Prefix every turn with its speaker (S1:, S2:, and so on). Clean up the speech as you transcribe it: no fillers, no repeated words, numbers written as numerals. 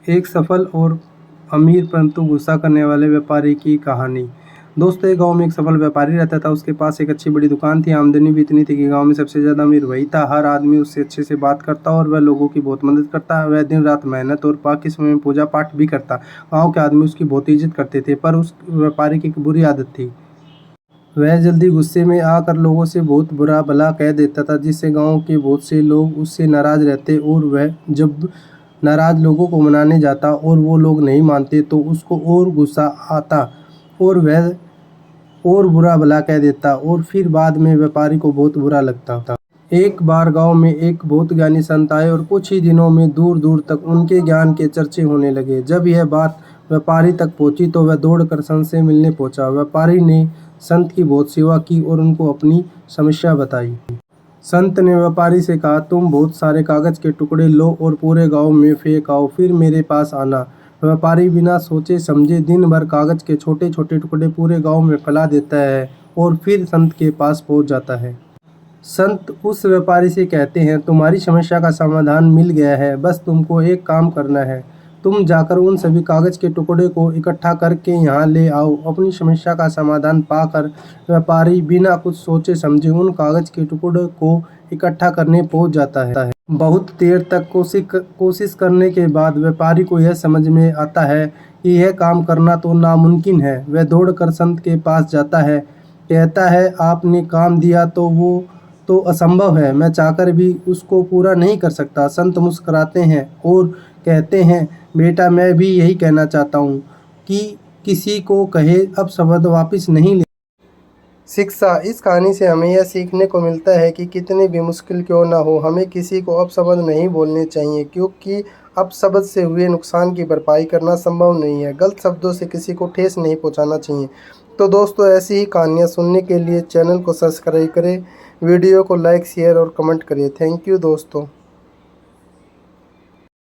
S1: एक सफल और अमीर परंतु गुस्सा करने वाले व्यापारी की कहानी। दोस्तों, एक गांव में एक सफल व्यापारी रहता था। उसके पास एक अच्छी बड़ी दुकान थी। आमदनी भी इतनी थी कि गांव में सबसे ज़्यादा अमीर वही था। हर आदमी उससे अच्छे से बात करता और वह लोगों की बहुत मदद करता। वह दिन रात मेहनत और बाकी समय में पूजा पाठ भी करता। गाँव के आदमी उसकी बहुत इज्जत करते थे। पर उस व्यापारी की एक बुरी आदत थी। वह जल्दी गुस्से में आकर लोगों से बहुत बुरा भला कह देता था, जिससे गांव के बहुत से लोग उससे नाराज रहते। और वह जब नाराज लोगों को मनाने जाता और वो लोग नहीं मानते तो उसको और गुस्सा आता और वह और बुरा भला कह देता और फिर बाद में व्यापारी को बहुत बुरा लगता था। एक बार गांव में एक बहुत ज्ञानी संत आए और कुछ ही दिनों में दूर दूर तक उनके ज्ञान के चर्चे होने लगे। जब यह बात व्यापारी तक पहुंची तो वह दौड़कर संत से मिलने पहुंचा। व्यापारी ने संत की बहुत सेवा की और उनको अपनी समस्या बताई। संत ने व्यापारी से कहा, तुम बहुत सारे कागज के टुकड़े लो और पूरे गांव में फेंक आओ, फिर मेरे पास आना। व्यापारी बिना सोचे समझे दिन भर कागज के छोटे छोटे टुकड़े पूरे गांव में फैला देता है और फिर संत के पास पहुंच जाता है। संत उस व्यापारी से कहते हैं, तुम्हारी समस्या का समाधान मिल गया है, बस तुमको एक काम करना है। तुम जाकर उन सभी कागज के टुकड़े को इकट्ठा करके यहाँ ले आओ। अपनी समस्या का समाधान पाकर व्यापारी बिना कुछ सोचे समझे उन कागज के टुकड़े को इकट्ठा करने पहुँच जाता है। बहुत देर तक कोशिश करने के बाद व्यापारी को यह समझ में आता है कि यह काम करना तो नामुमकिन है। वह दौड़कर संत के पास जाता है, कहता है, आपने काम दिया तो वो तो असंभव है, मैं चाहकर भी उसको पूरा नहीं कर सकता। संत मुस्कुराते हैं और कहते हैं, बेटा, मैं भी यही कहना चाहता हूँ कि किसी को कहे अपशब्द वापस नहीं ले। शिक्षा। इस कहानी से हमें यह सीखने को मिलता है कि कितनी भी मुश्किल क्यों ना हो, हमें किसी को अपशब्द नहीं बोलने चाहिए, क्योंकि अपशब्द से हुए नुकसान की भरपाई करना संभव नहीं है। गलत शब्दों से किसी को ठेस नहीं पहुंचाना चाहिए। तो दोस्तों, ऐसी ही कहानियाँ सुनने के लिए चैनल को सब्सक्राइब करें, वीडियो को लाइक, शेयर और कमेंट करिए। थैंक यू दोस्तों।